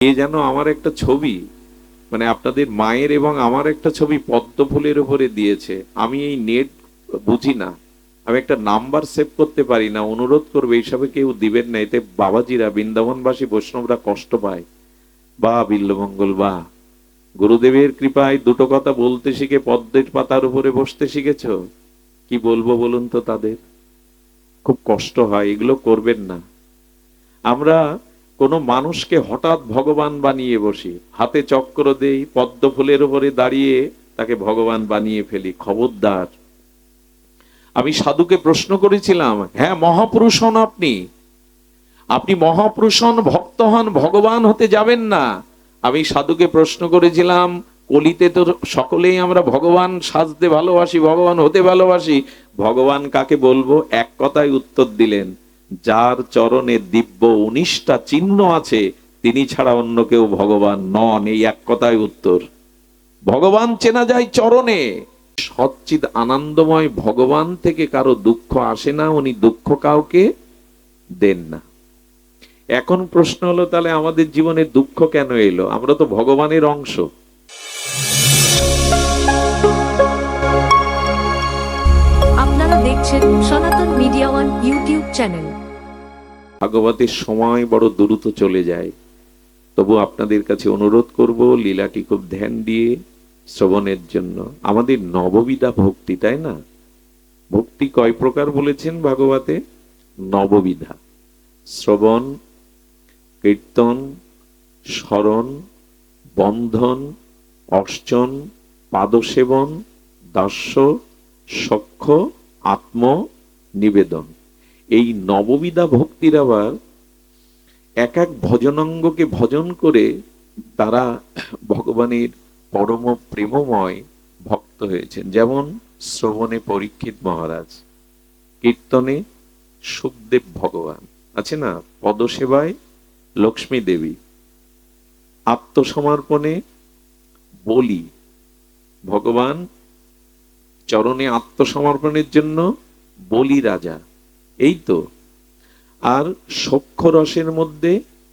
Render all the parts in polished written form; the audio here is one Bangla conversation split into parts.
এ যেন আমার একটা ছবি, মানে আপনাদের মায়ের এবং আমার একটা ছবি পদ্ম ফুলের উপরে দিয়েছে। আমি এই নেট বুঝি না, আমি একটা নাম্বার সেভ করতে পারি না। অনুরোধ করবে এইসবে কেউ দিবেন না, এতে বাবাজিরা, বৃন্দাবনবাসী বৈষ্ণবরা কষ্ট পায়। বা বিল্লমঙ্গল, বা গুরুদেবের কৃপায় দুটো কথা বলতে শিখে পদ্মের পাতার উপরে বসতে শিখেছ। কি বলবো বলুন তো, তাদের খুব কষ্ট হয়। এগুলো করবেন না। আমরা কোনো মানুষকে হঠাৎ ভগবান বানিয়ে বসি, হাতে চক্র দেই, পদ্ম ফুলের উপরে দাঁড়িয়ে তাকে ভগবান বানিয়ে ফেলি। খবরদার। আমি সাধুকে প্রশ্ন করেছিলাম, হ্যাঁ মহাপুরুষ হন আপনি, আপনি মহাপুরুষ হন, ভক্ত হন, ভগবান হতে যাবেন না। আমি সাধুকে প্রশ্ন করেছিলাম, কলিতে তো সকলেই আমরা ভগবান সাজতে ভালোবাসি, ভগবান হতে ভালোবাসি, ভগবান কাকে বলবো? এক কথায় উত্তর দিলেন, যার চরণে দিব্য 19টা চিহ্ন আছে তিনি ছাড়া অন্য কেউ ভগবান নন। এই এক কথায় উত্তর। ভগবান চেনা যায় চরণে। সচ্চিদ আনন্দময় ভগবান থেকে কারো দুঃখ আসে না, উনি দুঃখ কাউকে দেন না। এখন প্রশ্ন হলো, তাহলে আমাদের জীবনে দুঃখ কেন এলো? আমরা তো ভগবানের অংশ। আপনারা দেখছেন সনাতন মিডিয়া ওয়ান ইউটিউব চ্যানেল। ভাগবতের সময় বড় দ্রুত চলে যায়, তবু আপনাদের কাছে অনুরোধ করব লীলাটি খুব ধ্যান দিয়ে শ্রবণের জন্য। আমাদের নববিধা ভক্তি, তাই না? ভক্তি কয় প্রকার বলেছেন ভাগবতে? নববিধা। শ্রবণ, কীর্তন, স্মরণ, বন্ধন, অর্চন, পাদসেবন, দাস্য, সখ্য, আত্ম নিবেদন। এই নববিধা ভক্তির আবার এক এক ভজনাঙ্গকে ভজন করে তারা ভগবানের পরম প্রেমময় ভক্ত হয়েছেন। যেমন শ্রবণে পরীক্ষিত মহারাজ, কীর্তনে সুখদেব ভগবান আছে না, পদসেবায় লক্ষ্মী দেবী, আত্মসমর্পণে বলি, ভগবান চরণে আত্মসমর্পণের জন্য বলি রাজা, এই তো। আর সখ্য রসের মধ্যে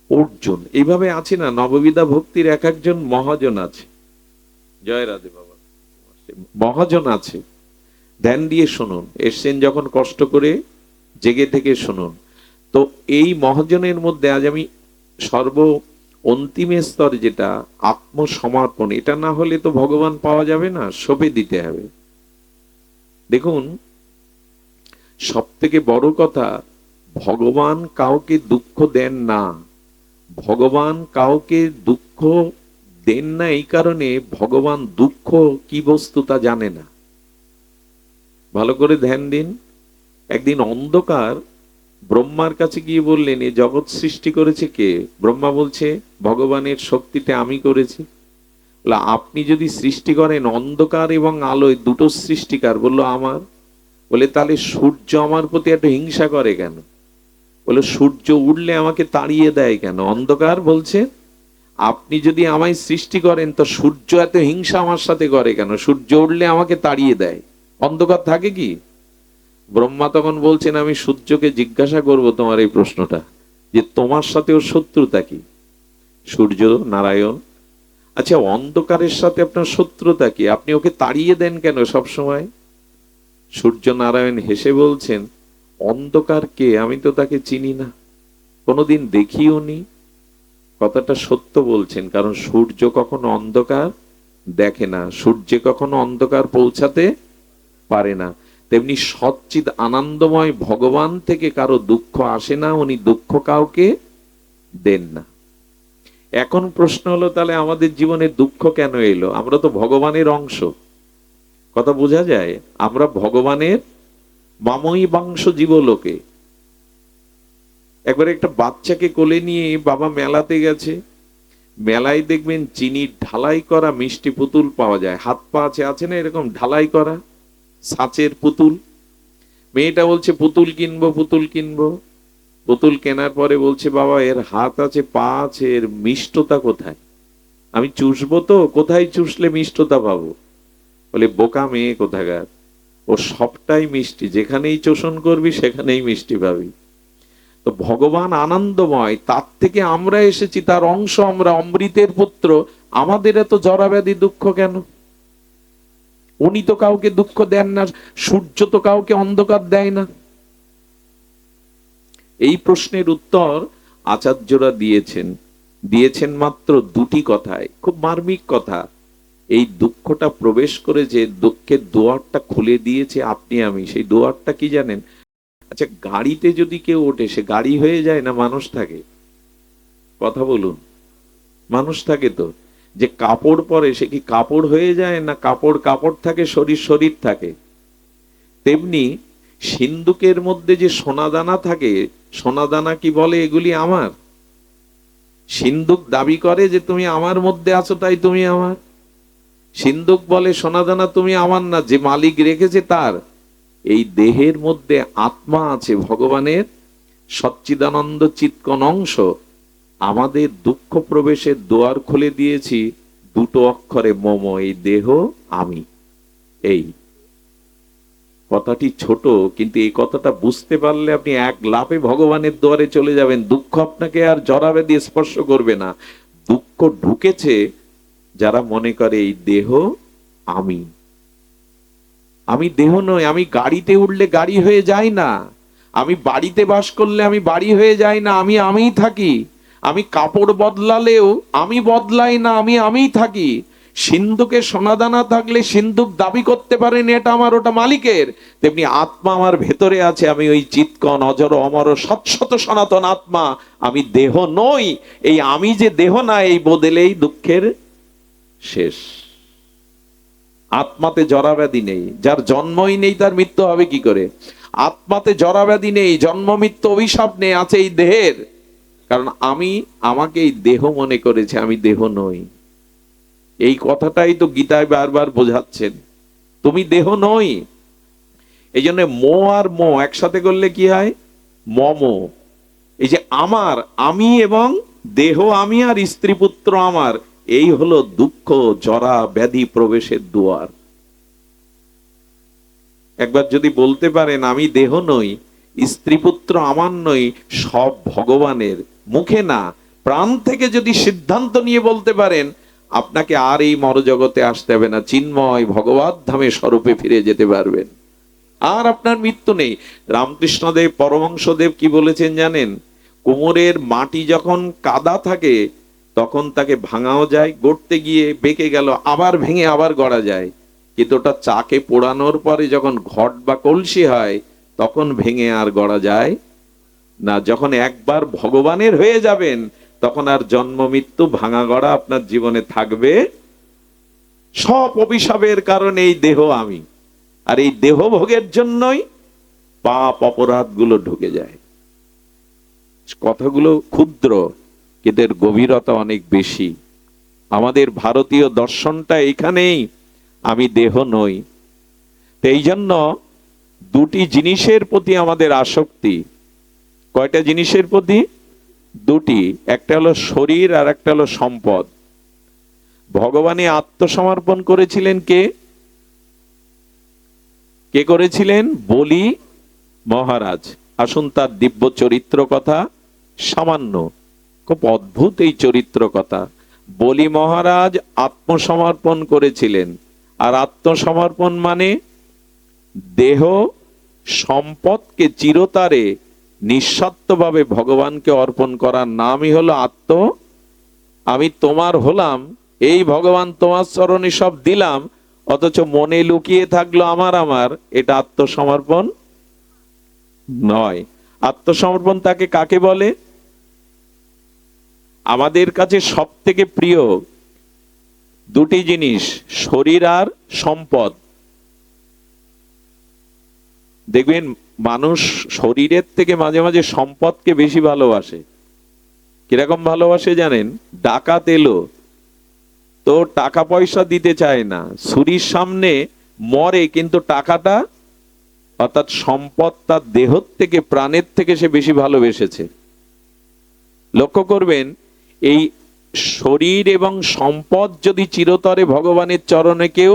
অর্জুন। এইভাবে আছে না, নববিধা ভক্তির এক একজন মহাজন আছে। জয় রাধে বাবা। মহাজন আছে, ধ্যান দিয়ে শুনুন, এসছেন যখন কষ্ট করে জেগে থেকে শুনুন। তো এই মহাজনের মধ্যে আজ আমি সর্ব অন্তিম স্তর যেটা আত্মসমর্পণ, এটা না হলে তো ভগবান পাওয়া যাবে না, সঁপে দিতে হবে। দেখুন, সব থেকে বড় কথা, ভগবান কাউকে দুঃখ দেন না। ভগবান কাউকে দুঃখ দেন না এই কারণে, ভগবান দুঃখ কি বস্তু তা জানে না। ভালো করে ধ্যান দিন। একদিন অন্ধকার ব্রহ্মার কাছে গিয়ে বললেন, এ জগৎ সৃষ্টি করেছে কে? ব্রহ্মা বলছে, ভগবানের শক্তিতে আমি করেছি। আপনি যদি সৃষ্টি করেন, অন্ধকার এবং আলোয় দুটো সৃষ্টিকার, বললো আমার। বলে তাহলে সূর্য আমার প্রতি এত হিংসা করে কেন? বলে সূর্য উঠলে আমাকে তাড়িয়ে দেয় কেন? অন্ধকার বলছে, আপনি যদি আমায় সৃষ্টি করেন তো সূর্য এত হিংসা আমার সাথে করে কেন? সূর্য উঠলে আমাকে তাড়িয়ে দেয়, অন্ধকার থাকে কি? ব্রহ্মা তখন বলছেন, আমি সূর্যকে জিজ্ঞাসা করব তোমার এই প্রশ্নটা, যে তোমার সাথে ওর শত্রুতা কি? সূর্য নারায়ণ, আচ্ছা অন্ধকারের সাথে আপনার শত্রুতা কি? আপনি ওকে তাড়িয়ে দেন কেন সব সময়? সূর্য নারায়ণ হেসে বলছেন, অন্ধকার কে? আমি তো তাকে চিনি না, কোনোদিন দেখিও নি। কথাটা সত্য বলছেন, কারণ সূর্য কখনো অন্ধকার দেখে না, সূর্যে কখনো অন্ধকার পৌঁছাতে পারে না। তেমনি সচ্চিদ আনন্দময় ভগবান থেকে কারো দুঃখ আসে না, উনি দুঃখ কাউকে দেন না। এখন প্রশ্ন হলো, তাহলে আমাদের জীবনে দুঃখ কেন এলো? আমরা তো ভগবানের অংশ। কথা বোঝা যায়? আমরা ভগবানের মাময়ী বাংশ জীবলোকে। একবার একটা বাচ্চাকে কোলে নিয়ে বাবা মেলাতে গেছে। মেলায় দেখবেন চিনির ঢালাই করা মিষ্টি পুতুল পাওয়া যায়, হাত পা আছে না এরকম ঢালাই করা ছাঁচের পুতুল। মেয়েটা বলছে পুতুল কিনবো, পুতুল কিনবো। পুতুল কেনার পরে বলছে, বাবা এর হাত আছে, পা আছে, এর মিষ্টতা কোথায়? আমি চুষবো তো, কোথায় চুষলে মিষ্টতা পাবো? বলে বোকা মেয়ে কোথাকার, ও সবটাই মিষ্টি, যেখানেই চোষণ করবি সেখানেই মিষ্টি পাবি। তো ভগবান আনন্দময়, তার থেকে আমরা এসেছি, তার অংশ আমরা, অমৃতের পুত্র। আমাদের এত জরাব্যাধি দুঃখ কেন? উনি তো কাউকে দুঃখ দেন না, সূর্য তো কাউকে অন্ধকার দেয় না। এই প্রশ্নের উত্তর আচার্যরা দিয়েছেন মাত্র দুটি কথায়, খুব মার্মিক কথা। এই দুঃখটা প্রবেশ করে যে দুঃখের দুয়ারটা খুলে দিয়েছে আপনি আমি, সেই দুয়ারটা কি জানেন? আচ্ছা, গাড়িতে যদি কেউ ওঠে, সে গাড়ি হয়ে যায় না মানুষ থাকে? কথা বলুন, মানুষ থাকে তো। যে কাপড় পরে, সে কি কাপড় হয়ে যায় না কাপড় কাপড় থাকে, শরীর শরীর থাকে? তেমনি সিন্দুকের মধ্যে যে সোনাদানা থাকে, সোনাদানা কি বলে এগুলি আমার? সিন্দুক দাবি করে যে তুমি আমার মধ্যে আছো তাই তুমি আমার। সিন্দুক বলে সোনাদানা তুমি আমার না, যে মালিক রেখেছে তার। এই দেহের মধ্যে আত্মা আছে ভগবানের, সচ্চিদানন্দ চিৎকন অংশ। আমাদের দুঃখ প্রবেশের দুয়ার খুলে দিয়েছি দুটো অক্ষরে, মম, এই দেহ আমি। এই কথাটি ছোট, কিন্তু এই কথাটা বুঝতে পারলে আপনি এক লাফে ভগবানের দুয়ারে চলে যাবেন। দুঃখ আপনাকে আর জড়াবে দিয়ে স্পর্শ করবে না। দুঃখ ঢুকেছে যারা মনে করে এই দেহ আমি। আমি দেহ নই। আমি গাড়িতে উঠলে গাড়ি হয়ে যায় না, আমি বাড়িতে বাস করলে আমি বাড়ি হয়ে যাই না, আমি আমিই থাকি। আমি কাপড় বদলালেও আমি বদলাই না, আমি আমিই থাকি। সিন্ধুকে সোনাদানা থাকলে সিন্ধুক দাবি করতে পারেন এটা আমার, ওটা মালিকের। তেমনি আত্মা আমার ভেতরে আছে, আমি ওই চিৎকন অজর অমর সৎশত সনাতন আত্মা। আমি দেহ নই। এই আমি যে দেহ না, এই বদলেই দুঃখের শেষ। আত্মাতে জরাব্যাধি নেই, যার জন্মই নেই তার মৃত্যু হবে কি করে? আত্মাতে জরাব্যাধি নেই, জন্ম মৃত্যু অভিশাপ নেই, আছে এই দেহের। কারণ আমি আমাকে এই দেহ মনে করেছে, আমি দেহ নই। এই কথাটাই তো গীতায় বারবার বোঝাচ্ছেন, তুমি দেহ নই। এই জন্য মো আর মো একসাথে করলে কি হয়? মম। এই যে আমার, আমি এবং দেহ আমি আর স্ত্রী পুত্র আমার, এই হলো দুঃখ জরা ব্যাধি প্রবেশের দুয়ার। একবার যদি বলতে পারেন আমি দেহ নই, স্ত্রী পুত্র আমার নই, সব ভগবানের, মুখে না প্রাণ থেকে যদি সিদ্ধান্ত নিয়ে বলতে পারেন, আপনাকে আর এই মরজগতে আসতে হবে না, চিন্ময় ভগবত ধামে স্বরূপে ফিরে যেতে পারবেন, আর আপনার মৃত্যু নেই। রামকৃষ্ণদেব পরমহংসদেব কি বলেছেন জানেন? কোমরের মাটি যখন কাদা থাকে তখন তাকে ভাঙাও যায়, গড়তে গিয়ে বেঁকে গেল, আবার ভেঙে আবার গড়া যায়। কিন্তু ওটা চাকে পোড়ানোর পরে যখন ঘট বা কলসি হয় তখন ভেঙে আর গড়া যায় না। যখন একবার ভগবানের হয়ে যাবেন তখন আর জন্ম মৃত্যু ভাঙা গড়া আপনার জীবনে থাকবে। সব অভিশাপের কারণে এই দেহ আমি, আর এই দেহ ভোগের জন্যই পাপ অপরাধ গুলো ঢুকে যায়। কথাগুলো ক্ষুদ্র, কিন্তু এর গভীরতা অনেক বেশি। আমাদের ভারতীয় দর্শনটা এখানেই, আমি দেহ নই। এই জন্য দুটি জিনিসের প্রতি আমাদের আসক্তি। কয়টা জিনিসের প্রতি? দুটি। একটা হলো শরীর, আর একটা হলো সম্পদ। ভগবানে আত্মসমর্পণ করেছিলেন কে? কে করেছিলেন? বলি মহারাজ। আসুন তার দিব্য চরিত্র কথা সামান্য, খুব অদ্ভুত এই চরিত্র কথা। বলি মহারাজ আত্মসমর্পণ করেছিলেন। আর আত্মসমর্পণ মানে দেহ সম্পদকে চিরতরে নিঃস্বার্থভাবে ভগবানকে অর্পণ করার নামই হলো আত্ম। আমি তোমার হলাম, এই ভগবান তোমার চরণে সব দিলাম, অথচ মনে লুকিয়ে থাকলো আমার আমার, এটা আত্মসমর্পণ নয়। আত্মসমর্পণ তাকে কাকে বলে? আমাদের কাছে সব থেকে প্রিয় দুটি জিনিস, শরীর আর সম্পদ। দেখবেন মানুষ শরীরের থেকে মাঝে মাঝে সম্পদকে বেশি ভালোবাসে। কিরকম ভালোবাসে জানেন? ডাকাত এলো তো টাকা পয়সা দিতে চায় না, ছুরির সামনে মরে, কিন্তু টাকাটা অর্থাৎ সম্পদ তার দেহ থেকে, প্রাণের থেকে সে বেশি ভালোবেসেছে। লক্ষ্য করবেন, এই শরীর এবং সম্পদ যদি চিরতরে ভগবানের চরণে কেউ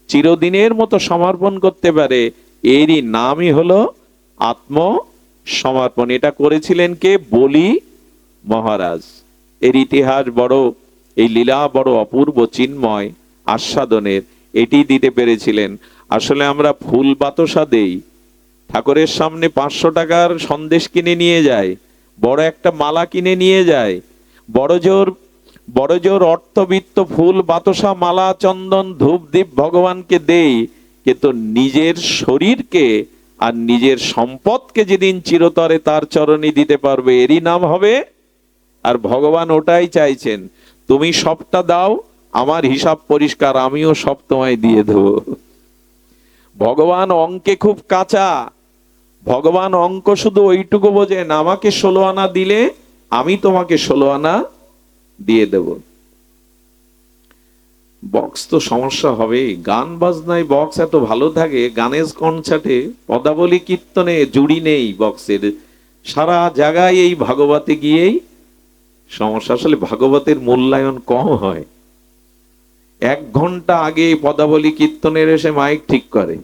চিরদিনের মতো সমর্পণ করতে পারে, এরই নামই হলো আত্ম সমর্পণ। এটা করেছিলেন কে? বলি মহারাজ। এর ইতিহাস বড়, এই লীলা বড় অপূর্ব, চিন্ময়, আস্বাদনের। এটি দিতে পেরেছিলেন। আসলে আমরা ফুল বাতাসা দেই, ঠাকুরের সামনে 500 টাকার সন্দেশ কিনে নিয়ে যায়, বড় একটা মালা কিনে নিয়ে যায়, বড় জোর অর্থবিত্ত ফুল বাতাসা মালা চন্দন ধূপ দীপ ভগবানকে দেই, কিন্তু নিজের শরীরকে আর নিজের সম্পদকে যেদিন চিরতরে তার চরণে দিতে পারবে, এরই নাম হবে। আর ভগবান ওটাই চাইছেন, তুমি সবটা দাও, আমার হিসাব পরিষ্কার, আমিও সব তোমায় দিয়ে দেবো। ভগবান অঙ্কে খুব কাঁচা। ভগবান অঙ্ক শুধু ওইটুকু বোঝেন, আমাকে 16 আনা দিলে আমি তোমাকে 16 আনা দিয়ে দেব। বক্স তো সমস্যা হবে, গান বাজনায় বক্স এত ভালো থাকে, গানের কনসার্টে পদাবলী কীর্তনে জুড়ি নেই বক্সের, সারা জায়গায় এই ভাগবতে গিয়েই সমস্যা। আসলে ভাগবতের মূল্যায়ন কম হয়। 1 ঘন্টা আগে পদাবলী কীর্তনের এসে মাইক ঠিক করে,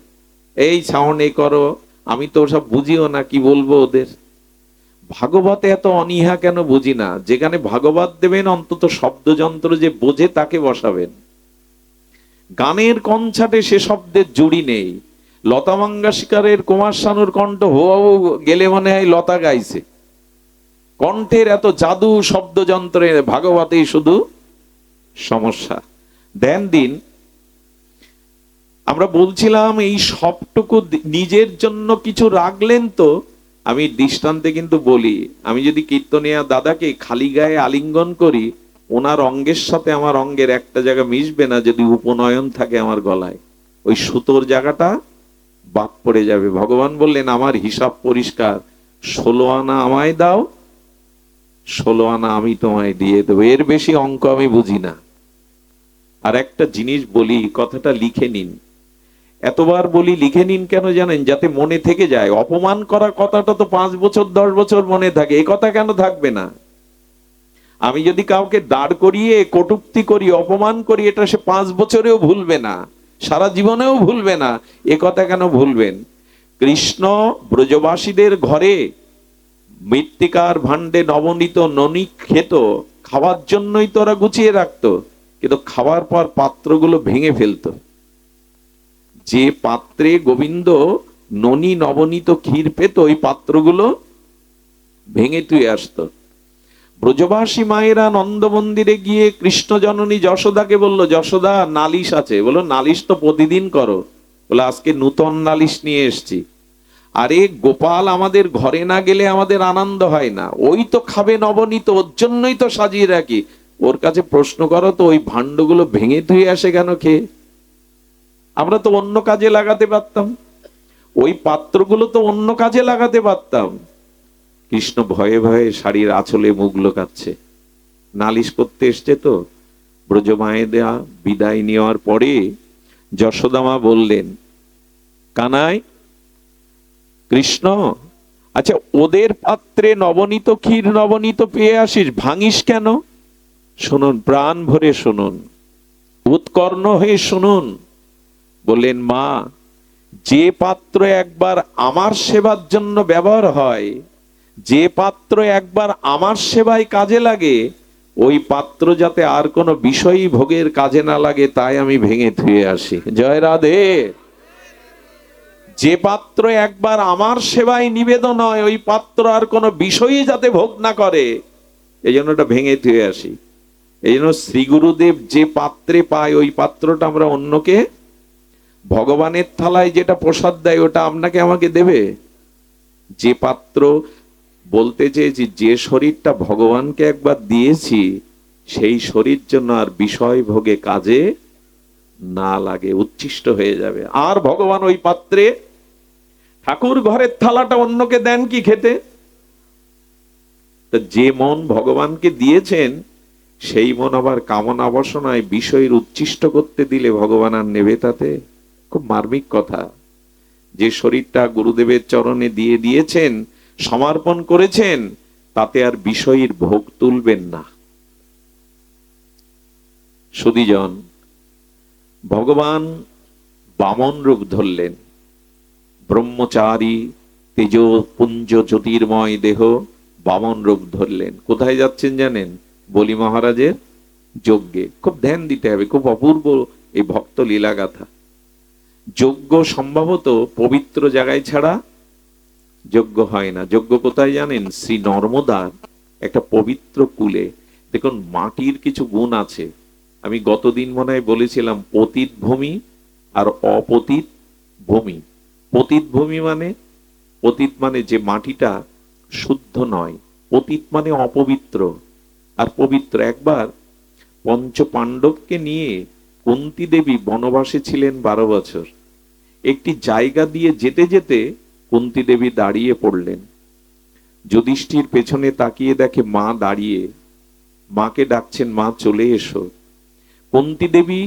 এই সাউন্ড এ করো, আমি তো সব বুঝিও না, কি বলবো ওদের। ভাগবতে এত অনীহা কেন বুঝি না। যেখানে ভাগবত দেবেন অন্তত শব্দযন্ত্র যে বোঝে তাকে বসাবেন। গানের কনসার্টে সে শব্দের জুড়ি নেই। লতা মঙ্গেশকরের, কুমার শানুর কণ্ঠ হোয়াও গেলে মনে হয় লতা গাইছে। কণ্ঠের এত জাদু শব্দযন্ত্রে, ভাগবতেই শুধু সমস্যা। দেন দিন আমরা বলছিলাম এই সবটুকু নিজের জন্য কিছু রাখলেন তো। আমি দৃষ্টান্তে কিন্তু বলি, আমি যদি কীর্তনিয়া দাদাকে খালি গায়ে আলিঙ্গন করি, ওনার অঙ্গের সাথে আমার অঙ্গের একটা জায়গা মিশবে না যদি উপনয়ন থাকে আমার গলায়, ওই সুতোর জায়গাটা বাদ পড়ে যাবে। ভগবান বললেন আমার হিসাব পরিষ্কার, 16 আনা আমায় দাও, 16 আনা আমি তোমায় দিয়ে দেবো, এর বেশি অঙ্ক আমি বুঝি না। আর একটা জিনিস বলি, কথাটা লিখে নিন। এতবার বলি লিখে নিন কেন জানেন? যাতে মনে থেকে যায়। অপমান করা কথাটা তো 5 বছর 10 বছর মনে থাকে, এ কথা কেন থাকবে না? আমি যদি কাউকে দাঁড় করিয়ে কটূক্তি করি, অপমান করি, এটা সে 5 বছরেও ভুলবে না, সারা জীবনেও ভুলবে না, এ কথা কেন ভুলবেন? কৃষ্ণ ব্রজবাসীদের ঘরে মৃত্তিকার ভাণ্ডে নবনীত ননি খেত, খাওয়ার জন্যই তো ওরা গুছিয়ে রাখতো, কিন্তু খাওয়ার পর পাত্রগুলো ভেঙে ফেলতো। যে পাত্রে গোবিন্দ ননি নবনীত ক্ষীর পেত, ওই পাত্রগুলো ভেঙে তুই আসতো। ব্রজবাসী মায়েরা নন্দ মন্দিরে গিয়ে কৃষ্ণ জননী যশোদাকে বলল, যশোদা নালিশ আছে। বলো নালিশ তো প্রতিদিন করো। বলে আজকে নূতন নালিশ নিয়ে এসছি। আরে গোপাল আমাদের ঘরে না গেলে আমাদের আনন্দ হয় না, ওই তো খাবে নবনীত, ওর জন্যই তো সাজিয়ে রাখি। ওর কাছে প্রশ্ন করো তো, ওই ভাণ্ডগুলো ভেঙে ধুয়ে আসে কেন খেয়ে? আমরা তো অন্য কাজে লাগাতে পারতাম, ওই পাত্রগুলো তো অন্য কাজে লাগাতে পারতাম। কৃষ্ণ ভয়ে ভয়ে শাড়ির আঁচলে মুখ লুকাচ্ছে, নালিশ করতে এসছে তো। ব্রজমায়েরা বিদায় নেওয়ার পরে যশোদামা বললেন, কানাই, কৃষ্ণ, আচ্ছা ওদের পাত্রে নবনীত ক্ষীর নবনীত পেয়ে আসিস, ভাঙিস কেন? শুনুন, প্রাণ ভরে শুনুন, উৎকর্ণ হয়ে শুনুন। বললেন, মা, যে পাত্র একবার আমার সেবার জন্য ব্যবহার হয়, যে পাত্র একবার আমার সেবায় কাজে লাগে, ওই পাত্র যাতে আর কোনো বিষয়ই ভোগের কাজে না লাগে তাই আমি ভেঙে ধুয়ে আসি। জয় রাধে। যে পাত্র একবার আমার সেবায় নিবেদন হয়, ওই পাত্র আর কোনো বিষয়ই যাতে ভোগ না করে, এই জন্য ওটা ভেঙে ধুয়ে আসি। এই জন্য শ্রী গুরুদেব যে পাত্রে পায়, ওই পাত্রটা আমরা অন্যকে, ভগবানের থালায় যেটা প্রসাদ দেয় ওটা আপনাকে আমাকে দেবে? যে পাত্র, বলতে চেয়েছি, যে শরীরটা ভগবানকে একবার দিয়েছি, সেই শরীর জন্য আর বিষয় ভোগে কাজে না লাগে, উচ্ছিষ্ট হয়ে যাবে। আর ভগবান ওই পাত্রে, ঠাকুর ঘরের থালাটা অন্যকে দেন কি খেতে? যে মন ভগবানকে দিয়েছেন, সেই মন আবার কামনা বাসনায় বিষয়ের উচ্ছিষ্ট করতে দিলে ভগবান আর নেবে তাতে? খুব মার্মিক কথা। যে শরীরটা গুরুদেবের চরণে দিয়ে দিয়েছেন, সমর্পণ করেছেন, তাতে আর বিষয়ের ভোগ তুলবেন না। সুধীজন, ভগবান বামন রূপ ধরলেন, ব্রহ্মচারী তেজপুঞ্জ জ্যোতির্ময় দেহ বামন রূপ ধরলেন। কোথায় যাচ্ছেন জানেন? বলি মহারাজের যজ্ঞে। খুব ধ্যান দিতে হবে, খুব অপূর্ব এই ভক্ত লীলাগাথা। যজ্ঞ সম্ভবত পবিত্র জায়গায় ছাড়া যজ্ঞ হয় না। যজ্ঞ কোথায় জানেন? শ্রী নর্মদার একটা পবিত্র কূলে। দেখুন, মাটির কিছু গুণ আছে। আমি গতদিন মনে হয় বলেছিলাম পতিত ভূমি আর অপতিত ভূমি। পতিত ভূমি মানে, পতিত মানে যে মাটিটা শুদ্ধ নয়, পতিত মানে অপবিত্র আর পবিত্র। একবার পঞ্চ পাণ্ডবকে নিয়ে কুন্তী দেবী বনবাসে ছিলেন 12 বছর। একটি জায়গা দিয়ে যেতে যেতে কুন্তী দেবী দাঁড়িয়ে পড়লেন। যুধিষ্ঠির পেছনে তাকিয়ে দেখে মা দাঁড়িয়ে, মাকে ডাকছেন, মা চলে এসো। কুন্তী দেবী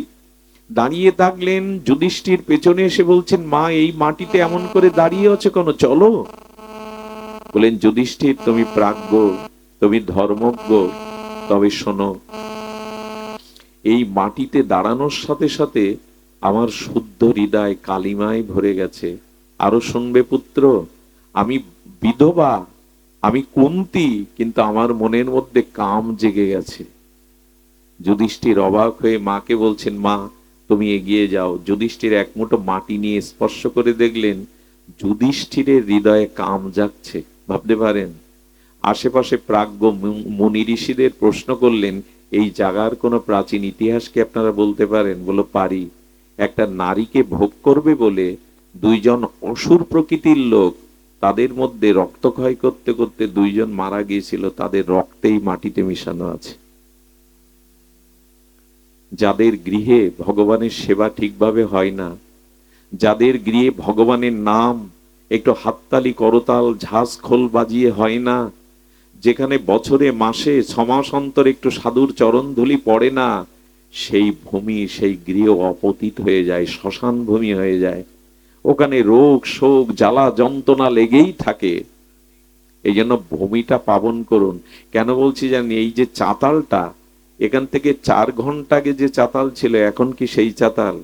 দাঁড়িয়ে থাকলেন, যুধিষ্ঠির পেছনে এসে বলছেন, মা এই মাটিতে এমন করে দাঁড়িয়ে আছে কেন, চলো। বলেন, যুধিষ্ঠির তুমি প্রাজ্ঞ, তুমি ধর্মজ্ঞ, তবে শোনো, এই মাটিতে দাঁড়ানোর সাথে সাথে আমার শুদ্ধ হৃদয় কালিমায় ভরে গেছে। আরো শুনবে পুত্র, আমি বিধবা, আমি কুন্তী, কিন্তু আমার মনের মধ্যে কাম জেগে গেছে। যুধিষ্ঠির অবাক হয়ে মাকে বলছেন, মা তুমি এগিয়ে যাও। যুধিষ্ঠির এক মুঠো মাটি নিয়ে স্পর্শ করে দেখলেন যুধিষ্ঠিরের হৃদয়ে কাম জাগছে। ভাবতে পারেন? আশেপাশে প্রাজ্ঞ মুনি ঋষিদের প্রশ্ন করলেন, এই জায়গার কোনো প্রাচীন ইতিহাস কি আপনারা বলতে পারেন? বলো, পারি। একটা নারীকে ভোগ করবে বলে দুইজন অসুর প্রকৃতির লোক, তাদের মধ্যে রক্তক্ষয় করতে করতে দুইজন মারা গিয়েছিল, তাদের রক্তেই মাটিতে মিশানো আছে। যাদের গৃহে ভগবানের সেবা ঠিকভাবে হয় না, যাদের গৃহে ভগবানের নাম একটু হাততালি করতাল ঝাঁজ খোল বাজিয়ে হয় না, যেখানে বছরে মাসে 6 মাস অন্তর একটু সাধুর চরণ ধুলি পড়ে না, সেই ভূমি, সেই গৃহ অপতিত হয়ে যায়, শ্মশান ভূমি হয়ে যায়। ওখানে রোগ শোক জ্বালা যন্ত্রণা লেগেই থাকে। এই জন্য ভূমিটা পাবন করুন। কেন বলছি জানি? এই যে চাতালটা, এখান থেকে 4 ঘন্টা আগে যে চাতাল ছিল, এখন কি সেই চাতাল?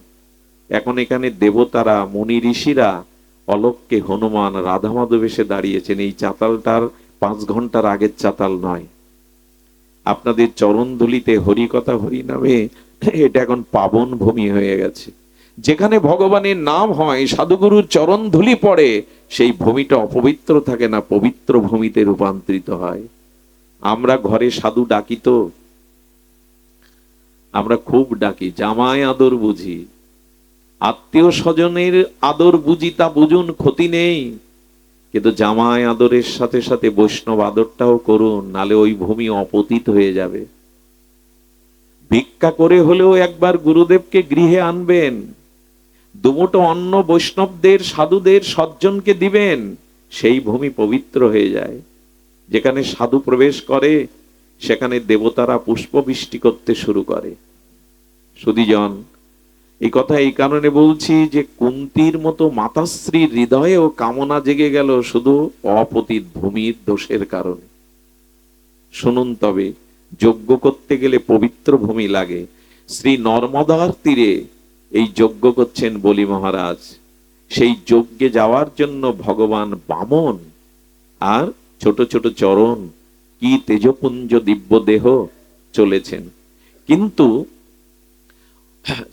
এখন এখানে দেবতারা মুনি ঋষিরা অলক্ষ্যে হনুমান রাধা মাধব এসে দাঁড়িয়েছেন। এই চাতালটার 5 ঘন্টার আগের চাতাল নয়। আপনাদের চরণ ধুলিতে হরিকথা হরি নামে এটা এখন পাবন ভূমি হয়ে গেছে। যেখানে ভগবানের নাম হয়, সাধুগুরুর চরণ ধুলি পড়ে, সেই ভূমিটা অপবিত্র থাকে না, পবিত্র ভূমিতে রূপান্তরিত হয়। আমরা ঘরে সাধু ডাকি তো, আমরা খুব ডাকি, জামাই আদর বুঝি, আত্মীয় স্বজনের আদর বুঝি, তা বুঝুন, ক্ষতি নেই। কিন্তু জামাই আদরের সাথে সাথে বৈষ্ণব আদরটাও করুন, নালে ওই ভূমি অপতিত হয়ে যাবে। ভিক্ষা করে হলেও একবার গুরুদেবকে গৃহে আনবেন, দুমুঠো অন্ন বৈষ্ণবদের সাধুদের সজ্জনকে দিবেন, সেই ভূমি পবিত্র হয়ে যায়। যেখানে সাধু প্রবেশ করে সেখানে দেবতারা পুষ্পবৃষ্টি করতে শুরু করে। সুধীজন, এই কথা এই কারণে বলছি যে কুন্তীর মতো মাতাশ্রীর হৃদয়েও কামনা জেগে গেল শুধু অপতিত ভূমির দোষের কারণে। শুনুন, তবে যজ্ঞ করতে গেলে পবিত্র ভূমি লাগে। শ্রী নর্মদার তীরে এই যজ্ঞ করছেন বলি মহারাজ। সেই যজ্ঞে যাওয়ার জন্য ভগবান বামন আর ছোট ছোট চরণ, কি তেজপুঞ্জ দিব্য দেহ চলেছেন। কিন্তু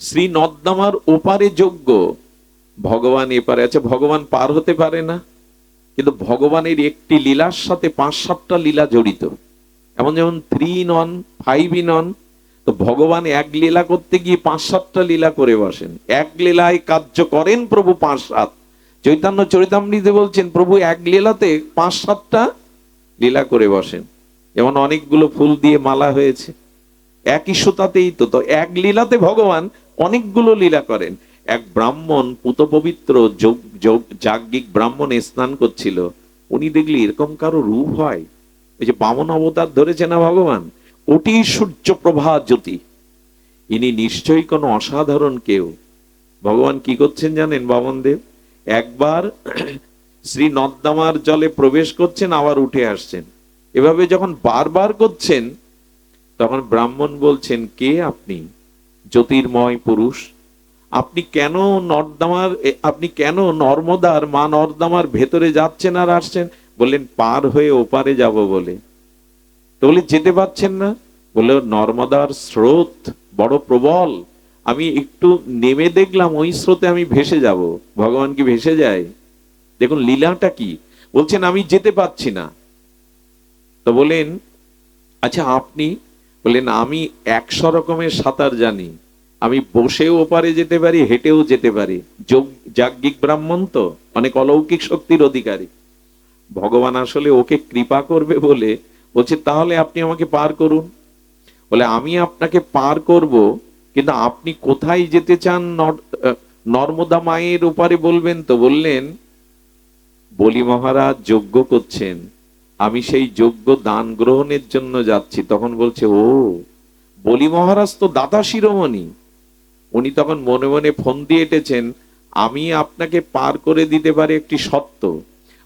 শ্রী নর্মদার ওপারে যজ্ঞ, ভগবান এপারে আছে। ভগবান পার হতে পারে না, কিন্তু ভগবানের একটি লীলার সাথে 5-7টা লীলা জড়িত। এমন যেমন 3 in 1, 5 in 1। তো ভগবান এক লীলা করতে গিয়ে 5-7টা লীলা করে বসেন। এক লীলায় কার্য করেন প্রভু 5-7। চৈতন্য চরিতামৃতে বলছেন প্রভু এক লীলাতে 5-7টা লীলা করে বসেন। যেমন অনেকগুলো ফুল দিয়ে মালা হয়েছে, একই সুতাতেই তো এক লীলাতে ভগবান অনেকগুলো লীলা করেন। এক ব্রাহ্মণ পুত পবিত্র যাজ্ঞিক ব্রাহ্মণে স্নান করছিল। উনি দেখলি এরকম কারো রূপ হয়? ওই যে বামন অবতার ধরেছে না ভগবান, কোটি সূর্য প্রভা জ্যোতি, ইনি নিশ্চয়ই কোনো অসাধারণ কেউ। ভগবান কি করছেন জানেন? বামনদেব একবার শ্রী নর্মদার জলে প্রবেশ করছেন, আবার উঠে আসছেন। এভাবে যখন বারবার করছেন, তখন ব্রাহ্মণ বলছেন, কে আপনি? জ্যোতির্ময় পুরুষ, আপনি কেন আপনি কেন নর্মদার মা নর্দমার ভেতরে যাচ্ছেন আর আসছেন? বললেন পার হয়ে ওপারে যাব বলে। তো বলে যেতে পারছেন না? বললো নর্মদার স্রোত বড় প্রবল, আমি একটু নেমে দেখলাম ওই স্রোতে আমি ভেসে যাব। ভগবান কি ভেসে যায়? দেখুন লীলাটা কি। বলছেন আমি যেতে পারছি না। তো বলেন আচ্ছা আপনি? বললেন আমি 100 রকমের সাঁতার জানি, আমি বসেও ওপারে যেতে পারি, হেঁটেও যেতে পারি। যাজ্ঞিক ব্রাহ্মণ তো, অনেক অলৌকিক শক্তির অধিকারী। ভগবান আসলে ওকে কৃপা করবে বলে বলছে তাহলে আপনি আমাকে পার করুন। বলে আমি আপনাকে পার করব, কিন্তু আপনি কোথায় যেতে চান? নর্মদা মায়ের ওপারে বলবেন তো। বললেন বলি মহারাজ যজ্ঞ করছেন, আমি সেই যজ্ঞ দান গ্রহণের জন্য যাচ্ছি। তখন বলছে ও, বলি মহারাজ তো দাতা শিরোমণি। উনি তখন মনে মনে ফোন দিয়ে এঁটেছেন, আমি আপনাকে পার করে দিতে পারি একটি সত্য,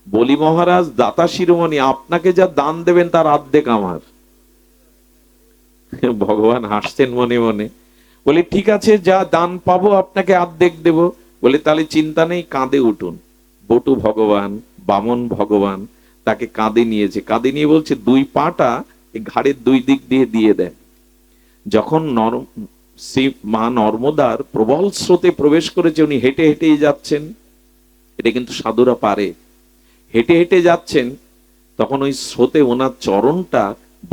বলি মহারাজ দাতা শিরোমণি, আপনাকে যা দান দেবেন তার অর্ধেক আমার। ভগবান হাসছেন মনে মনে, বলে ঠিক আছে যা দান পাবো আপনাকে অর্ধেক দেব। বলে তাহলে চিন্তা নেই, কাঁধে উঠুন। বটু ভগবান, বামন ভগবান তাকে কাঁধে নিয়েছে। কাঁধে নিয়ে বলছে দুই পাটা ঘাড়ের দুই দিক দিয়ে দিয়ে দেন। যখন শ্রী মা নর্মদার প্রবল স্রোতে প্রবেশ করেছে, উনি হেঁটে হেঁটেই যাচ্ছেন। এটা কিন্তু সাধুরা পারে, হেঁটে হেঁটে যাচ্ছেন। তখন ওই স্রোতে ওনার চরণটা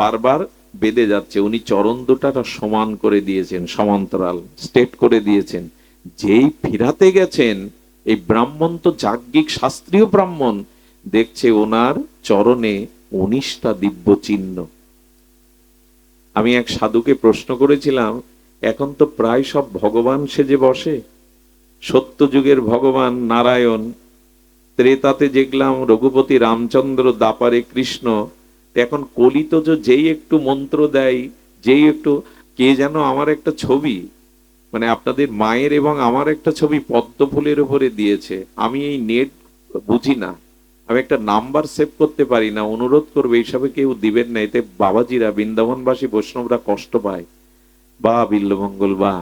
বারবার বেঁধে যাচ্ছে। উনি চরণ দুটা সমান করে দিয়েছেন, সমান্তরাল স্ট্রেট করে দিয়েছেন। যেই ফিরাতে গেছেন, এই ব্রাহ্মণ তো যাজ্ঞিক শাস্ত্রীয় ব্রাহ্মণ, দেখছে ওনার চরণে 19টা দিব্য চিহ্ন। আমি এক সাধুকে প্রশ্ন করেছিলাম, এখন তো প্রায় সব ভগবান সেজে বসে। সত্য যুগের ভগবান নারায়ণ, ত্রেতাতে দেখলাম রঘুপতি রামচন্দ্র, দাপারে কৃষ্ণ, এখন কলিত যেই একটু মন্ত্র দেয়, যেই একটু কে যেন আমার একটা ছবি, মানে আপনাদের মায়ের এবং আমার একটা ছবি পদ্ম ফুলের উপরে দিয়েছে। আমি এই নেট বুঝি না, আমি একটা নাম্বার সেভ করতে পারি না। অনুরোধ করবে এইসবে কেউ দিবেন না, এতে বাবাজিরা বৃন্দাবনবাসী বৈষ্ণবরা কষ্ট পায়। বা বিল্লমঙ্গল বা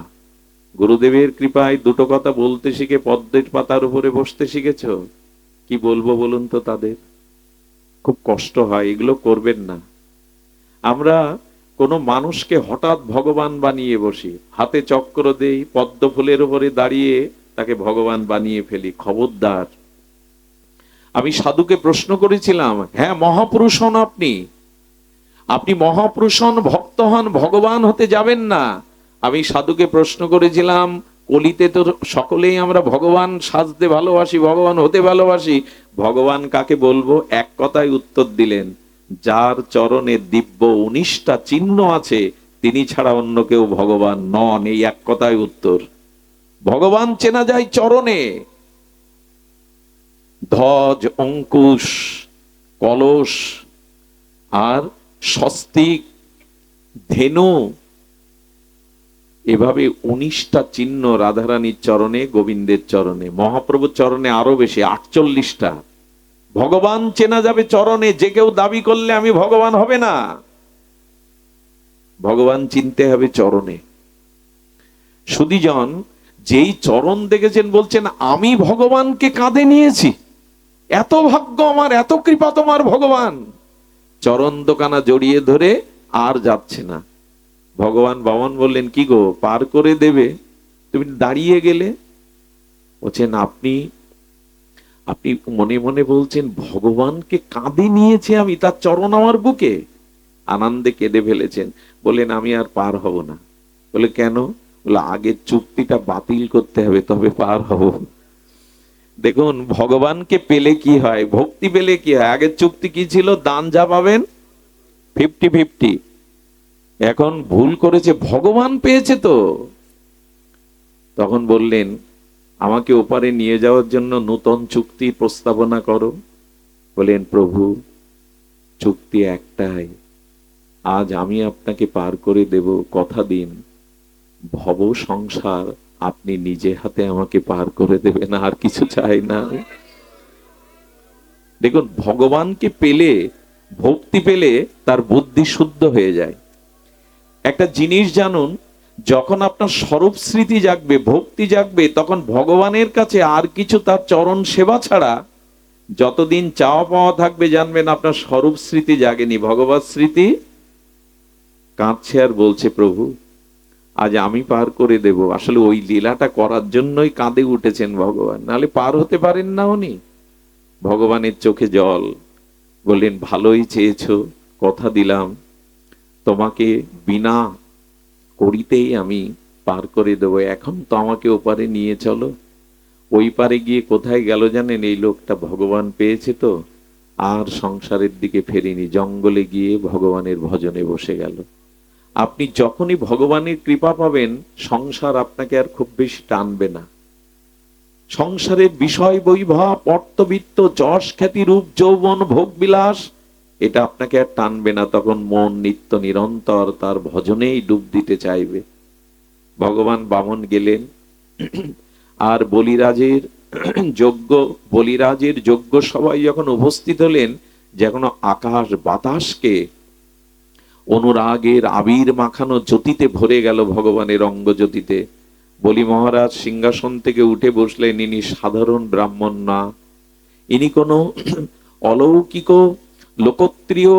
গুরুদেবের কৃপায় দুটো কথা বলতে শিখে পদ্মের পাতার উপরে বসতে শিখেছ। কি বলবো বলুন তো, তাদের খুব কষ্ট হয়। এগুলো করবেন না। আমরা কোনো মানুষকে হঠাৎ ভগবান বানিয়ে বসি, হাতে চক্র দেই, পদ্ম ফুলের উপরে দাঁড়িয়ে তাকে ভগবান বানিয়ে ফেলি। খবরদার। আমি সাধুকে প্রশ্ন করেছিলাম, হ্যাঁ মহাপুরুষ হন আপনি, আপনি মহাপুরুষ হন, ভক্ত হন, ভগবান হতে যাবেন না। আমি সাধুকে প্রশ্ন করেছিলাম, কলিতে তো সকলেই আমরা ভগবান সাজতে ভালোবাসি, ভগবান হতে ভালোবাসি, ভগবান কাকে বলবো? এক কথায় উত্তর দিলেন, যার চরণে দিব্য 19টা চিহ্ন আছে তিনি ছাড়া অন্য কেউ ভগবান নন। এই এক কথায় উত্তর। ভগবান চেনা যায় চরণে। ধ্বজ, অঙ্কুশ, কলস আর স্বস্তিক, ধেনু, এভাবে 19টা চিহ্ন রাধারানীর চরণে, গোবিন্দের চরণে। মহাপ্রভুর চরণে আরো বেশি, 48টা। ভগবান চেনা যাবে চরণে। যে কেউ দাবি করলে আমি ভগবান, হবে না। ভগবান চিনতে হবে চরণে। সুধীজন যেই চরণ দেখেছেন বলছেন আমি ভগবানকে কাঁধে নিয়েছি, এত ভাগ্য আমার, এত কৃপা তোমার ভগবান। চরণ দোকানা জড়িয়ে ধরে আর যাচ্ছে না। ভগবান বামন বললেন কি গো, পার করে দেবে, তুমি দাঁড়িয়ে গেলে। বলছেন আপনি আপনি মনে মনে বলছেন ভগবানকে কাঁধে নিয়েছে আমি, তার চরণ আমার বুকে। আনন্দে কেঁদে ফেলেছেন। বললেন আমি আর পার হব না। বলে কেন? বলে আগের চুক্তিটা বাতিল করতে হবে, তবে পার হব। দেখুন ভগবানকে পেলে কি হয়, ভক্তি পেলে কি হয়। আগের চুক্তি কি ছিল? দান যা পাবেন 50-50। এখন ভুল করেছে, ভগবান পেয়েছে তো। তখন বললেন আমাকে ওপারে নিয়ে যাওয়ার জন্য নতুন চুক্তি প্রস্তাবনা করো। বলেন প্রভু চুক্তি একটাই, আজ আমি আপনাকে পার করে দেব, কথা দিন। ভব সংসার আপনি নিজে হাতে আমাকে পার করে দেবেন, আর কিছু চাই না। দেখুন ভগবানকে পেলে, ভক্তি পেলে তার বুদ্ধি শুদ্ধ হয়ে যায়। একটা জিনিস জানুন, যখন আপনার স্বরূপ স্মৃতি জাগবে, ভক্তি জাগবে, তখন ভগবানের কাছে আর কিছু তার চরণ সেবা ছাড়া যতদিন চাওয়া পাওয়া থাকবে, জানবেন আপনার স্বরূপ স্মৃতি জাগেনি, ভগবত স্মৃতি কাঁদছে আর বলছে, প্রভু আজ আমি পার করে দেব। আসলে ওই লীলাটা করার জন্যই কাঁদে উঠেছেন ভগবান, নাহলে পার হতে পারেন না উনি। ভগবানের চোখে জল, বললেন ভালোই চেয়েছো, কথা দিলাম তোমাকে বিনা করিতেই আমি পার করে দেবো, এখন তো আমাকে ওপারে নিয়ে চলো। ওই পারে গিয়ে কোথায় গেল জানেন? এই লোকটা ভগবান পেয়েছে তো আর সংসারের দিকে ফেরেনি, জঙ্গলে গিয়ে ভগবানের ভজনে বসে গেল। আপনি যখনই ভগবানের কৃপা পাবেন, সংসার আপনাকে আর খুব বেশি টানবে না। সংসারের বিষয় বৈভব, অর্থবিত্ত, যশ খ্যাতি, রূপ যৌবন, ভোগ বিলাস, এটা আপনাকে আর টানবে না। তখন মন নিত্য নিরন্তর তার ভজনেই ডুব দিতে চাইবে। ভগবান বামন গেলেন আর বলিরাজের যজ্ঞ সবাই যখন উপস্থিত হলেন, যখন আকাশ বাতাসকে অনুরাগের আবির মাখানো জ্যোতিতে ভরে গেল, ভগবানের অঙ্গ জ্যোতিতে। বলি মহারাজ সিংহাসন থেকে উঠে বসলেন। ইনি সাধারণ ব্রাহ্মণ না, ইনি কোনো অলৌকিক লোকত্রিয়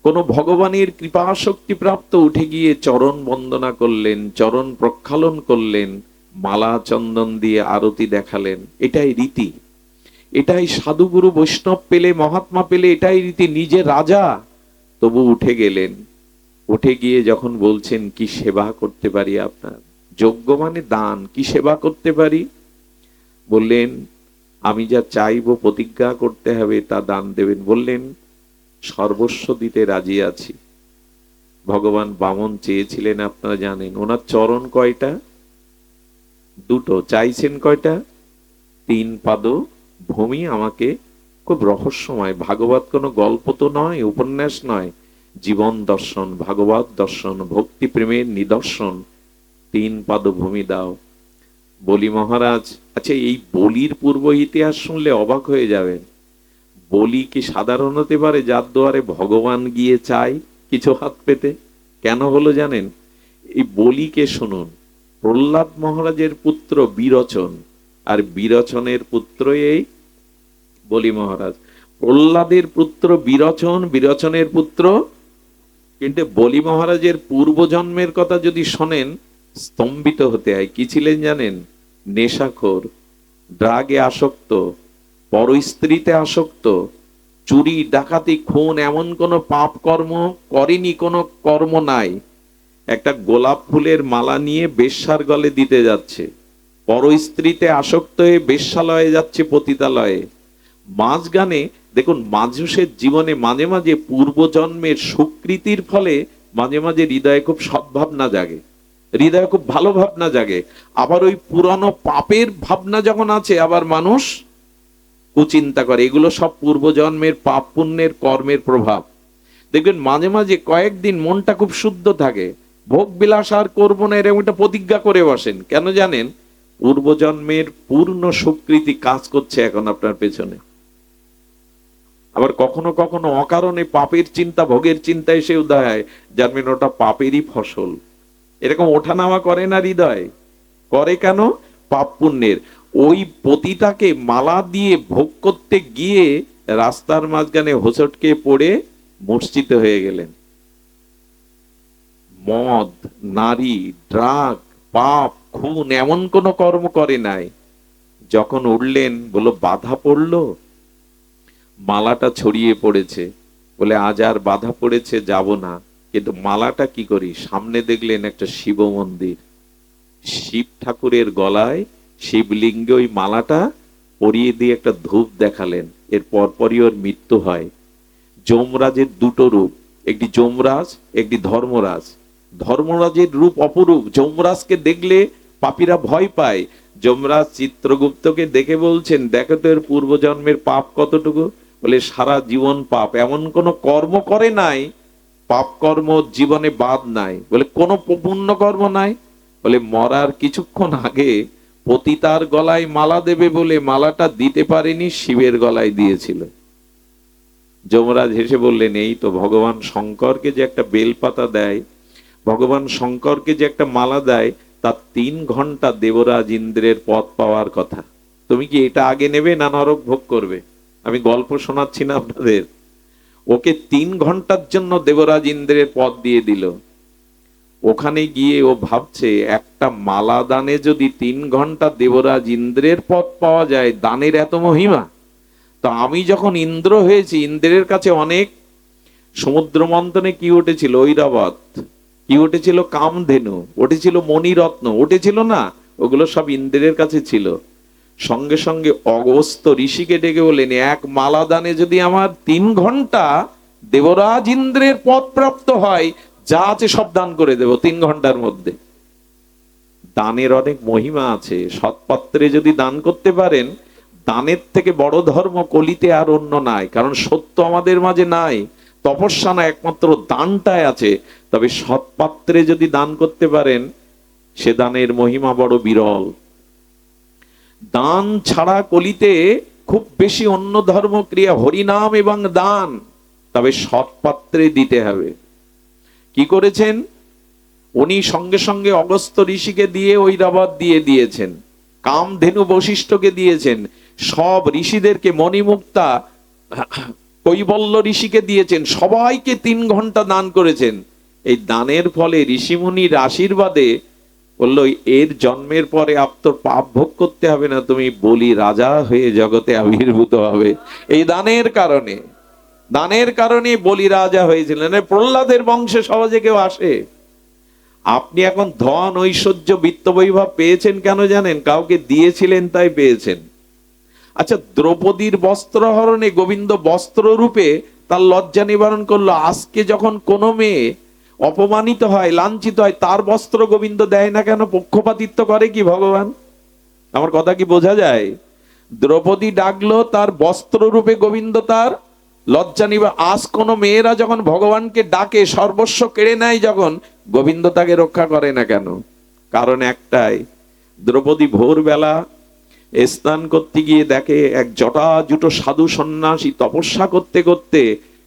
কোনো ভগবানের কৃপা শক্তি প্রাপ্ত। উঠে গিয়ে চরণ বন্দনা করলেন, চরণ প্রক্ষালন করলেন, মালা চন্দন দিয়ে আরতি দেখালেন। এটাই রীতি, এটাই সাধুগুরু বৈষ্ণব পেলে, মহাত্মা পেলে এটাই রীতি। নিজে রাজা তবু উঠে গেলেন। উঠে গিয়ে যখন বলছেন, কি সেবা করতে পারি আপনার? যজ্ঞ মানে দান, কি সেবা করতে পারি? বললেন, আমি যা চাইবো প্রতিজ্ঞা করতে হবে তা দান দেবেন। বললেন, সর্বস্ব দিতে রাজি আছি। ভগবান বামন চেয়েছিলেন আপনারা জানেন, ওনার চরণ কয়টা? দুটো। চাইছেন কয়টা? 3 পাদ ভূমি আমাকে। খুব রহস্যময়, ভাগবত কোনো গল্প তো নয়, উপন্যাস নয়, জীবন দর্শন, ভাগবত দর্শন, ভক্তি প্রেমের নিদর্শন। 3 পাদ ভূমি দাও। বলি মহারাজ, আচ্ছা এই বলির পূর্ব ইতিহাস শুনলে অবাক হয়ে যাবেন। বলি কি সাধারণ হতে পারে যার দুয়ারে ভগবান গিয়ে চায় কিছু হাত পেতে? কেন হলো জানেন? এই বলিকে শুনুন। প্রহ্লাদ মহারাজের পুত্র বিরোচন, আর বিরোচনের পুত্র এই বলি মহারাজ। প্রহ্লাদের পুত্র বিরোচন, বিরোচনের পুত্র। কিন্তু বলি মহারাজের পূর্বজন্মের কথা যদি শোনেন, স্তম্ভিত হতে হয়। কি ছিলেন জানেন? নেশাখোর, ড্রাগে আসক্ত, পরস্ত্রীতে আসক্ত, চুরি ডাকাতি খুন এমন কোন পাপ কর্ম করেনি, কোনো কর্ম নাই। একটা গোলাপ ফুলের মালা নিয়ে বেশ্যার গলে দিতে যাচ্ছে, পরস্ত্রীতে আসক্ত হয়ে বেশ্যালয়ে যাচ্ছে, পতিতালয়ে। মাঝখানে দেখুন, মানুষের জীবনে মাঝে মাঝে পূর্বজন্মের সুকৃতির ফলে মাঝে মাঝে হৃদয়ে খুব সদ্ভাবনা জাগে, হৃদয়ে খুব ভালো ভাবনা জাগে। আবার ওই পুরানো পাপের ভাবনা যখন আছে, আবার মানুষ কুচিন্তা করে। এগুলো সব পূর্বজন্মের পাপ পুণ্যের কর্মের প্রভাব। দেখবেন মাঝে মাঝে কয়েকদিন মনটা খুব শুদ্ধ থাকে, ভোগ বিলাস আর করবো না, এরকম একটা প্রতিজ্ঞা করে বসেন। কেন জানেন? পূর্বজন্মের পূর্ণ সুকৃতি কাজ করছে এখন আপনার পেছনে। আবার কখনো কখনো অকারণে পাপের চিন্তা, ভোগের চিন্তা এসে উদয় হয়, জানবেন ওটা পাপেরই ফসল। এরকম ওঠানামা করে না হৃদয়? করে কেন? পাপ পুণ্যের। ওই পতিতাকে মালা দিয়ে ভোগ করতে গিয়ে রাস্তার মাঝখানে হোঁচটকে পড়ে মূর্ছিত হয়ে গেলেন। মদ, নারী, ড্রাগ, পাপ, খুন এমন কোন কর্ম করে নাই। যখন উঠলেন, বলল বাধা পড়লো, মালাটা ছড়িয়ে পড়েছে। বলে আজ আর বাধা পড়েছে, যাব না, কিন্তু মালাটা কি করি? সামনে দেখলেন একটা শিব মন্দির, শিব ঠাকুরের গলায় শিবলিঙ্গে ওই মালাটা পরিয়ে দিয়ে একটা ধূপ দেখালেন। এর পরপরই ওর মৃত্যু হয়। যমরাজের 2টো রূপ, একটি যমরাজ, একটি ধর্মরাজ। ধর্মরাজের রূপ অপরূপ, যমরাজকে দেখলে পাপীরা ভয় পায়। যমরাজ চিত্রগুপ্তকে দেখে বলছেন, দেখো তো এর পূর্বজন্মের পাপ কতটুকু। বলে সারা জীবন পাপ, এমন কোন কর্ম করে নাই, পাপ কর্ম জীবনে বাদ নাই। বলে কোন পুণ্য কর্ম নাই। বলে মরার কিছুক্ষণ আগে পতিতার গলায় মালা দেবে বলে মালাটা দিতে পারেনি, শিবের গলায় দিয়েছিল। যমরাজ হেসে বললেন, এই তো ভগবান শঙ্করকে যে একটা বেলপাতা দেয়, ভগবান শঙ্করকে যে একটা মালা দেয়, তার 3 ঘন্টা দেবরাজ ইন্দ্রের পদ পাওয়ার কথা। তুমি কি এটা আগে নেবে না নরক ভোগ করবে? আমি গল্প শোনাচ্ছি না আপনাদের। ওকে 3 ঘন্টার জন্য দেবরাজ ইন্দ্রের পদ দিয়ে দিল। ওখানে গিয়ে ও ভাবছে, একটা মালা দানে যদি 3 ঘন্টা দেবরাজ ইন্দ্রের পদ পাওয়া যায়, দানের এত মহিমা, তো আমি যখন ইন্দ্র হয়েছি, ইন্দ্রের কাছে অনেক সমুদ্র মন্থনে কি উঠেছিল? ঐরাবত। কি উঠেছিল? কামধেনু উঠেছিল, মণিরত্ন উঠেছিল না? ওগুলো সব ইন্দ্রের কাছে ছিল। সঙ্গে সঙ্গে অগস্ত্য ঋষিকে ডেকে বলেন, এক মালা দানে যদি আমার 3 ঘন্টা দেবরাজ ইন্দ্রের পদ প্রাপ্ত হয়, যা আছে সব দান করে দেব 3 ঘন্টার মধ্যে। দানের অনেক মহিমা আছে। সৎপাত্রে যদি দান করতে পারেন, দানের থেকে বড় ধর্ম কলিতে আর অন্য নাই। কারণ সত্য আমাদের মাঝে নাই, তপস্যা না, একমাত্র দানটাই আছে। তবে সৎপাত্রে যদি দান করতে পারেন, সে দানের মহিমা বড় বিরল। দান ছাড়া কলিতে খুব বেশি অন্য ধর্ম ক্রিয়া, হরিনাম এবং দান, তবে সৎপাত্রে দিতে হবে। কি করেছেন উনি? সঙ্গে সঙ্গে অগস্ত্য ঋষিকে দিয়ে ঐরাবত দিয়ে দিয়েছেন, কামধেনু বশিষ্ঠকে দিয়েছেন, সব ঋষিদেরকে, মণিমুক্তা কৈবল্য ঋষিকে দিয়েছেন, সবাইকে 3 ঘন্টা দান করেছেন। এই দানের ফলে ঋষিমুনির আশীর্বাদে বললো, এর জন্মের পরে তোর পাপ ভোগ করতে হবে না, তুমি বলি রাজা হয়ে জগতে আবির্ভূত হবে। এই দানের কারণে, দানের কারণে বলি রাজা হয়েছিলেন। প্রহ্লাদের বংশে সহজে কেউ আসে? আপনি এখন ধন ঐশ্বর্য বিত্ত বৈভব পেয়েছেন কেন জানেন? কাউকে দিয়েছিলেন তাই পেয়েছেন। আচ্ছা, দ্রৌপদীর বস্ত্রহরণে গোবিন্দ বস্ত্র রূপে তার লজ্জা নিবারণ করলো। আজকে যখন কোনো মেয়ে অপমানিত হয়, লাঞ্ছিত হয়, তার বস্ত্র গোবিন্দ দেয় না কেন? পক্ষপাতিত্ব করে কি ভগবান? আমার কথা কি বোঝা যায়? দ্রৌপদী ডাকলো, তার বস্ত্র রূপে গোবিন্দ তার লজ্জা নিবা। আজ কোন মেয়েরা যখন ভগবানকে ডাকে, সর্বস্ব কেড়ে নেয় যখন, গোবিন্দ তাকে রক্ষা করে না কেন? কারণ একটাই, দ্রৌপদী ভোরবেলা স্নান করতে গিয়ে দেখে এক জটাজুটো সাধু সন্ন্যাসী তপস্যা করতে করতে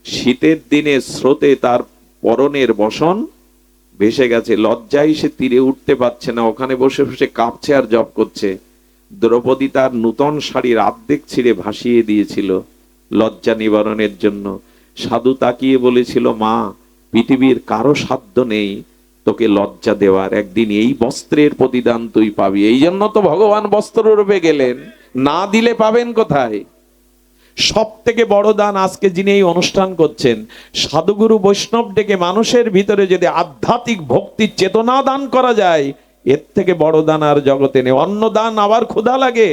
শীতের দিনে স্রোতে তার পরনের বসন ভেসে গেছে। লজ্জায় সে তীরে উঠতে পারছে না, ওখানে বসে বসে কাঁপছে আর জপ করছে। দ্রৌপদী তার নূতন শাড়ির অর্ধেক ছিঁড়ে ভাসিয়ে দিয়েছিল লজ্জা নিবারণের জন্য। সাধু তাকিয়ে বলেছিল, মা, পৃথিবীর কারো সাধ্য নেই তোকে লজ্জা দেওয়ার, একদিন এই বস্ত্রের প্রতিদান তুই পাবি। এই জন্য তো ভগবান বস্ত্র রূপে গেলেন, না দিলে পাবেন কোথায়? সব থেকে বড় দান আজকে যিনি এই অনুষ্ঠান করছেন, সাধুগুরু বৈষ্ণব ডেকে মানুষের ভিতরে যদি আধ্যাত্মিক ভক্তির চেতনা দান করা যায়, এর থেকে বড় দান আর জগতে নেই। অন্য দান আবার ক্ষুধা লাগে,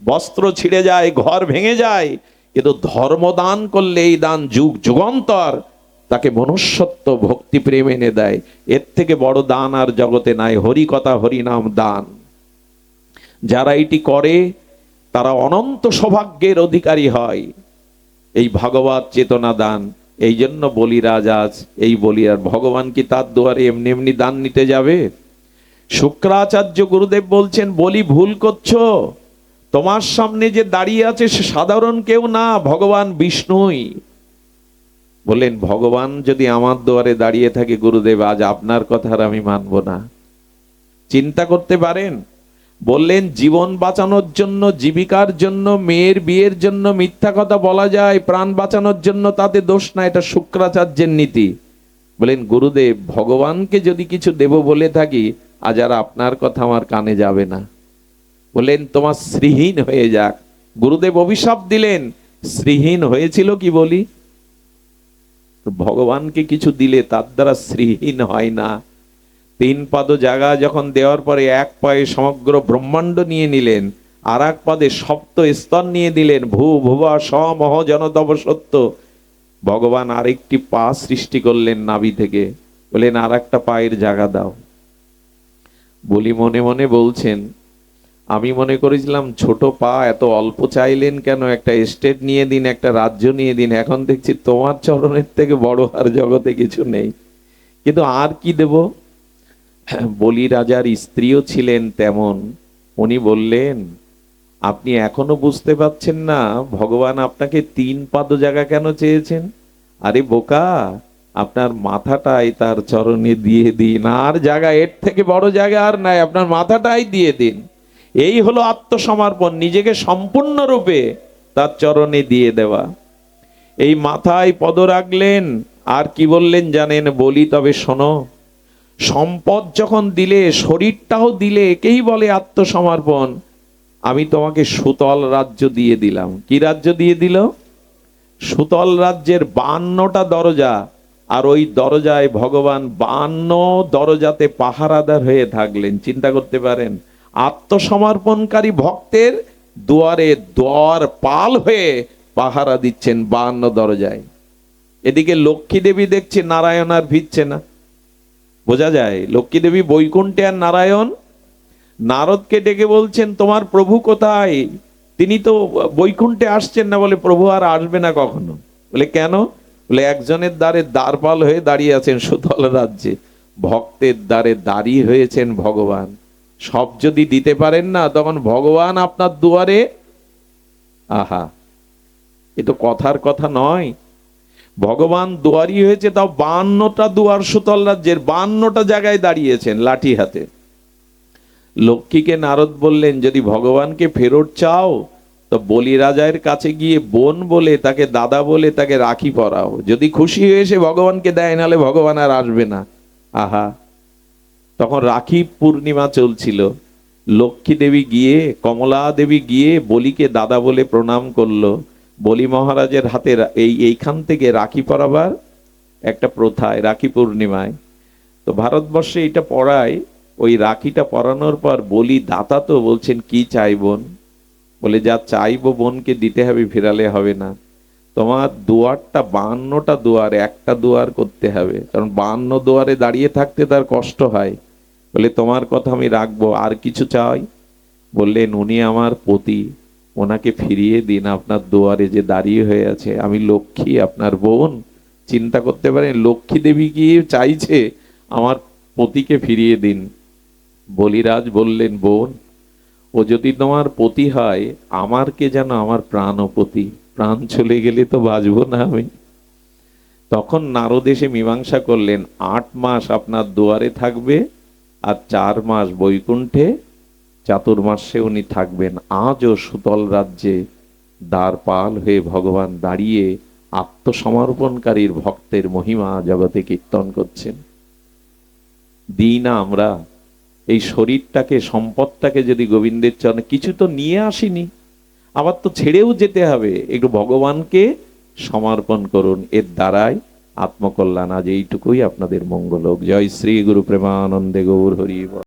বস্ত্র ছিঁড়ে যায়, ঘর ভেঙে যায়, কিন্তু ধর্ম দান করলে এই দান যুগ যুগান্তর তাকে মনুষ্যত্ব ভক্তি প্রেম এনে দেয়। এর থেকে বড় দান আর জগতে নাই। হরি কথা, হরিনাম দান। যারা এটি করে তারা অনন্ত সৌভাগ্যের অধিকারী হয়। এই ভগবত চেতনা দান। এই জন্য বলি রাজা, এই বলি। আর ভগবান কি তার দুয়ারে এমনি এমনি দান নিতে যাবে? শুক্রাচার্য গুরুদেব বলছেন, বলি ভুল করছো, তোমার সামনে যে দাঁড়িয়ে আছে সে সাধারণ কেউ না, ভগবান বিষ্ণুই। বললেন, ভগবান যদি আমার দুয়ারে দাঁড়িয়ে থাকে গুরুদেব, আজ আপনার কথা আর আমি মানব না। চিন্তা করতে পারেন? বললেন, জীবন বাঁচানোর জন্য, জীবিকার জন্য, মেয়ের বিয়ের জন্য মিথ্যা কথা বলা যায়, প্রাণ বাঁচানোর জন্য তাতে দোষ না, এটা শুক্রাচার্যের নীতি। বলেন, গুরুদেব, ভগবানকে যদি কিছু দেব বলে থাকি, আজ আর আপনার কথা আমার কানে যাবে না। বলেন, তোমার শ্রীহীন হয়ে যাক। গুরুদেব অভিশাপ দিলেন, শ্রীহীন হয়েছিল কি বলি? ভগবানকে কিছু দিলে তার দ্বারা শ্রীহীন হয় না। 3 পাদ জায়গা যখন দেওয়ার পরে এক পায়ে সমগ্র ব্রহ্মাণ্ড নিয়ে নিলেন, আর এক পাদে সপ্ত স্তর নিয়ে দিলেন, ভূ ভুবা সমহ জনতব সত্য। ভগবান আরেকটি পা সৃষ্টি করলেন নাভি থেকে, বলেন আর একটা পায়ের জায়গা দাও। বলি মনে মনে বলছেন, আমি মনে করেছিলাম ছোট পা, এত অল্প চাইলেন কেন? একটা স্টেট নিয়ে দিন, একটা রাজ্য নিয়ে দিন। এখন দেখছি তোমার চরণের থেকে বড় আর জগতে কিছু নেই। কিন্তু আর কি দেব? বলি রাজার স্ত্রীও ছিলেন তেমন। উনি বললেন, আপনি এখনো বুঝতে পারছেন না ভগবান আপনাকে 3 পাদ জায়গা কেন চেয়েছেন? আরে বোকা, আপনার মাথাটাই তার চরণে দিয়ে দিন। আর জায়গা এর থেকে বড় জায়গা আর নাই, আপনার মাথাটাই দিয়ে দিন। এই হলো আত্মসমর্পণ, নিজেকে সম্পূর্ণরূপে তার চরণে দিয়ে দেওয়া। এই মাথায় পদ রাখলেন, আর কি বললেন জানেন? বলি তবে শোনো, সম্পদ যখন দিলে, শরীরটাও দিলে, একেই বলে আত্মসমর্পণ। আমি তোমাকে সুতল রাজ্য দিয়ে দিলাম। কি রাজ্য দিয়ে দিল? সুতল রাজ্যের 52টা দরজা, আর ওই দরজায় ভগবান 52 দরজাতে পাহারাদার হয়ে থাকলেন। চিন্তা করতে পারেন, আত্মসমর্পণকারী ভক্তের দুয়ারে দ্বার পাল হয়ে পাহারা দিচ্ছেন 52 দরজায়। এদিকে লক্ষ্মী দেবী দেখছে নারায়ণ আর ভিড়ছে না। বোঝা যায় লক্ষ্মী দেবী বৈকুণ্ঠে, আর নারায়ণ নারদকে ডেকে বলছেন তোমার প্রভু কোথায়? তিনি তো বৈকুণ্ঠে আসছেন না। বলে প্রভু আর আসবে না কখনো। বলে কেন? বলে একজনের দ্বারে দ্বারপাল হয়ে দাঁড়িয়ে আছেন সুতল রাজ্যে, ভক্তের দ্বারে দাঁড়িয়ে হয়েছেন ভগবান। সব যদি দিতে পারেন না, তখন ভগবান আপনার দুয়ারে। আহা, এ তো কথার কথা নয়। ভগবান দুয়ারি হয়েছে, তাও 52টা দুয়ার সুতল রাজ্যের, 52টা জায়গায় দাঁড়িয়েছেন লাঠি হাতে। লক্ষ্মীকে নারদ বললেন যদি ভগবানকে ফেরত চাও তো বলি রাজার কাছে গিয়ে বোন বলে, তাকে দাদা বলে, তাকে রাখি পরাও। যদি খুশি হয়ে এসে ভগবানকে দেয়, নাহলে ভগবান আর আসবে না। আহা, তখন রাখি পূর্ণিমা চলছিল। লক্ষ্মী দেবী গিয়ে, কমলা দেবী গিয়ে বলিকে দাদা বলে প্রণাম করলো। বলি মহারাজের হাতে এইখান থেকে রাখি পরাবার একটা প্রথায়, রাখি পূর্ণিমায়। তো ভারতবর্ষে এটা পড়ায়। ওই রাখিটা পরানোর পর বলি দাতা তো বলছেন কি চাই বোন? বলে যা চাইবো বোনকে দিতে হবে, ফেরালে হবে না। তোমার দুয়ারটা 52টা দুয়ার, একটা দুয়ার করতে হবে, কারণ 52 দুয়ারে দাঁড়িয়ে থাকতে তার কষ্ট হয়। বলে তোমার কথা আমি রাখবো। আর কিছু চাই? বললেন উনি আমার পতি, ওনাকে ফিরিয়ে দিন, আপনার দুয়ারে যে দাঁড়িয়ে হয়ে আছে। আমি লক্ষ্মী, আপনার বোন। চিন্তা করতে পারেন, লক্ষ্মী দেবী কি চাইছে? আমার পতিকে ফিরিয়ে দিন। বলিরাজ বললেন বোন, ও যদি তোমার পতি হয়, আমার কে যেন আমার প্রাণপতি। প্রাণ চলে গেলে তো বাঁচবো না আমি। তখন নারদ এসে মীমাংসা করলেন, 8 মাস আপনার দুয়ারে থাকবে, আর 4 মাস বৈকুণ্ঠে, চাতুর্মাসে উনি থাকবেন। আজও সুতল রাজ্যে দ্বারপাল হয়ে ভগবান দাঁড়িয়ে আত্মসমর্পণকারীর ভক্তের মহিমা জগতে কীর্তন করছেন। দিই না আমরা এই শরীরটাকে, সম্পদটাকে যদি গোবিন্দের চরণে, কিছু তো নিয়ে আসিনি, আবার তো ছেড়েও যেতে হবে। একটু ভগবানকে সমর্পণ করুন, এর দ্বারাই আত্মকল্যাণ। আজ এইটুকুই, আপনাদের মঙ্গল হোক। জয় শ্রী গুরু প্রেমানন্দে গৌর হরি বল।